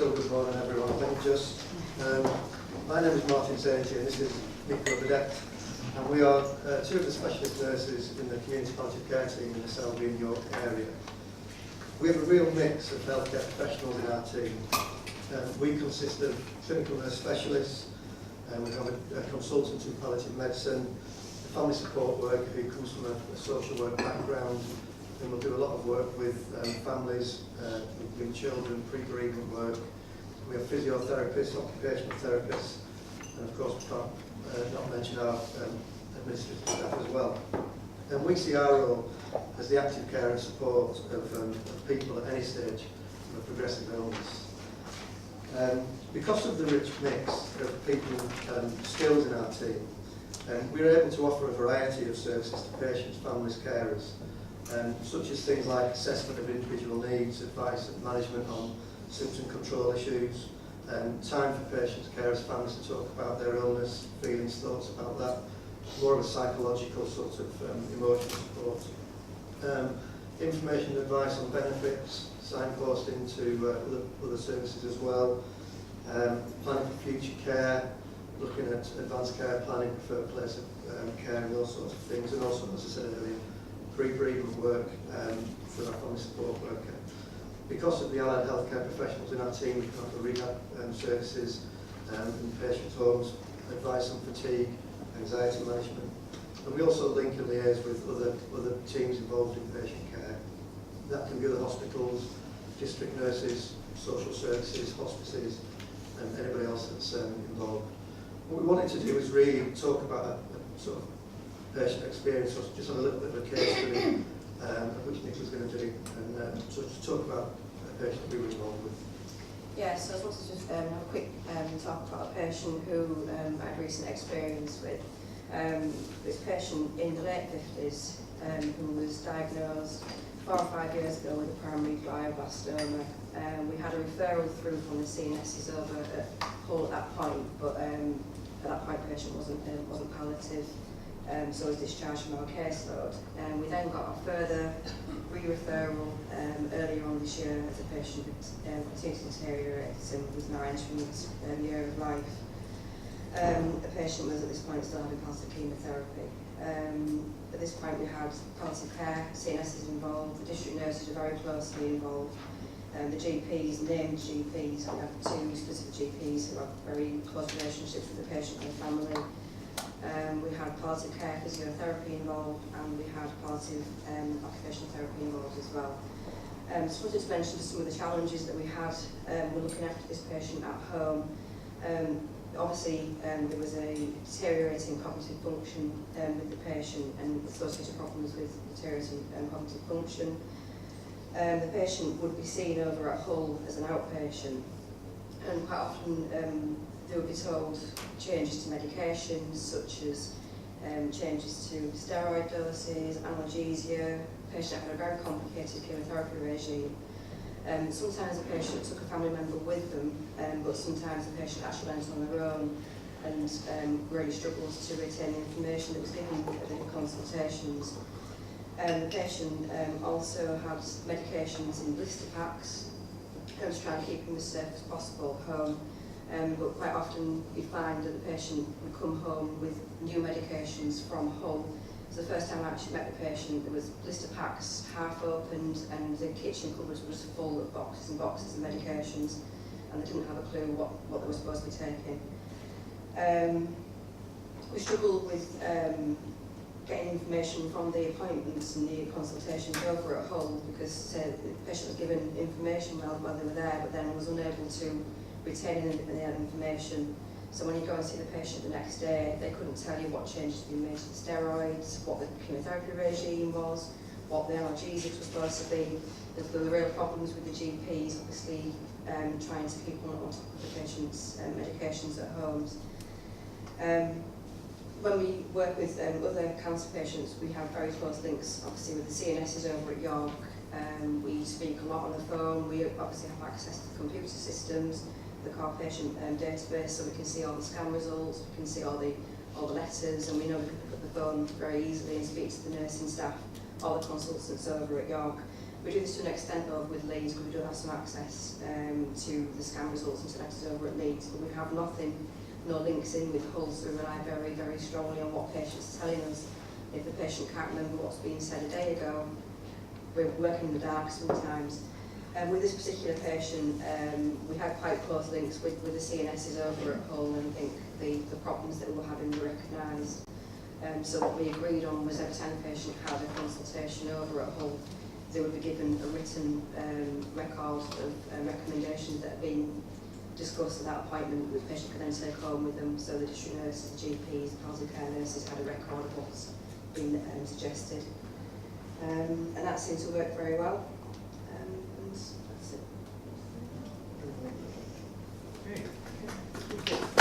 Still good morning everyone, thank you just. My name is Martin Sainty and this is Nichola Burdett, and we are two of the specialist nurses in the community palliative care team in the Selby and York area. We have a real mix of healthcare professionals in our team. We consist of clinical nurse specialists, and we have a consultant in palliative medicine, a family support worker who comes from a social work background, and we'll do a lot of work with families, with children, pre-bereavement work. We have physiotherapists, occupational therapists, and of course we can't not mention our administrative staff as well. And we see our role as the active care and support of people at any stage of a progressive illness. Because of the rich mix of people and skills in our team, we're able to offer a variety of services to patients, families, carers, such as things like assessment of individual needs, advice and management on symptom control issues, time for patients, carers, families to talk about their illness, feelings, thoughts about that, more of a psychological sort of emotional support. Information and advice on benefits, signposting to other services as well, planning for future care, looking at advanced care planning, preferred place of care and those sorts of things, and also, as I said earlier, pre-bereavement work for our family support worker. Because of the allied healthcare professionals in our team, we can offer rehab services in patient homes, advice on fatigue, anxiety management, and we also link and liaise with other teams involved in patient care. That can be other hospitals, district nurses, social services, hospices, and anybody else that's involved. What we wanted to do is really talk about a sort of patient experience, so just on a little bit of a case study, which Nicola's going to do, and so to talk about a patient we were involved with. Yeah, so I wanted to just have a quick talk about a patient who I had recent experience with. This patient in the late 50s who was diagnosed 4 or 5 years ago with a primary glioblastoma. We had a referral through from the CNS over at Hull at that point, but at that point the patient wasn't palliative. So was discharged from our caseload. We then got a further re-referral earlier on this year as the patient continued to deteriorate and was now entering its year of life. The patient was at this point still having palliative chemotherapy. At this point we had palliative care, CNS is involved, the district nurses are very closely involved, the GPs, named GPs, we have 2 specific GPs who have very close relationships with the patient and the family. We had palliative care physiotherapy involved, and we had palliative occupational therapy involved as well. So I just mentioned some of the challenges that we had. We're looking after this patient at home. Obviously, there was a deteriorating cognitive function with the patient and associated problems with deteriorating cognitive function. The patient would be seen over at Hull as an outpatient, and quite often they would be told changes to medications, such as changes to steroid doses, analgesia. The patient had a very complicated chemotherapy regime. Sometimes the patient took a family member with them, but sometimes the patient actually went on their own and really struggled to retain the information that was given at the consultations. The patient also had medications in blister packs to try and keep him as safe as possible at home. But quite often we find that the patient would come home with new medications from Hull. So the first time I actually met the patient, there was blister packs half opened and the kitchen cupboards were just full of boxes and boxes of medications, and they didn't have a clue what they were supposed to be taking. We struggled with getting information from the appointments and the consultations over at Hull, because the patient was given information while they were there, but then was unable to retain the information. So when you go and see the patient the next day, they couldn't tell you what changes had been made to the steroids, what the chemotherapy regime was, what the analgesics were supposed to be. There were real problems with the GPs, obviously trying to keep on top of the patient's medications at homes. When we work with other cancer patients, we have very close links, obviously, with the CNSs over at York. We speak a lot on the phone. We obviously have access to computer systems, the core patient database, so we can see all the scan results, we can see all the letters, and we know we can pick up the phone very easily and speak to the nursing staff, all the consultants over at York. We do this to an extent though with Leeds, because we do have some access to the scan results and selectors over at Leeds, but we have nothing, no links in with Hull, so we rely very, very strongly on what patients are telling us. If the patient can't remember what's been said a day ago, we're working in the dark sometimes. With this particular patient, we had quite close links with the CNSs over at Hull, and I think the problems that we were having were recognised. So what we agreed on was every time the patient had a consultation over at Hull, they would be given a written record of recommendations that have been discussed at that appointment, which the patient could then take home with them, so the district nurses, GPs, palliative care nurses had a record of what's been suggested. And that seemed to work very well. And that's it. Okay.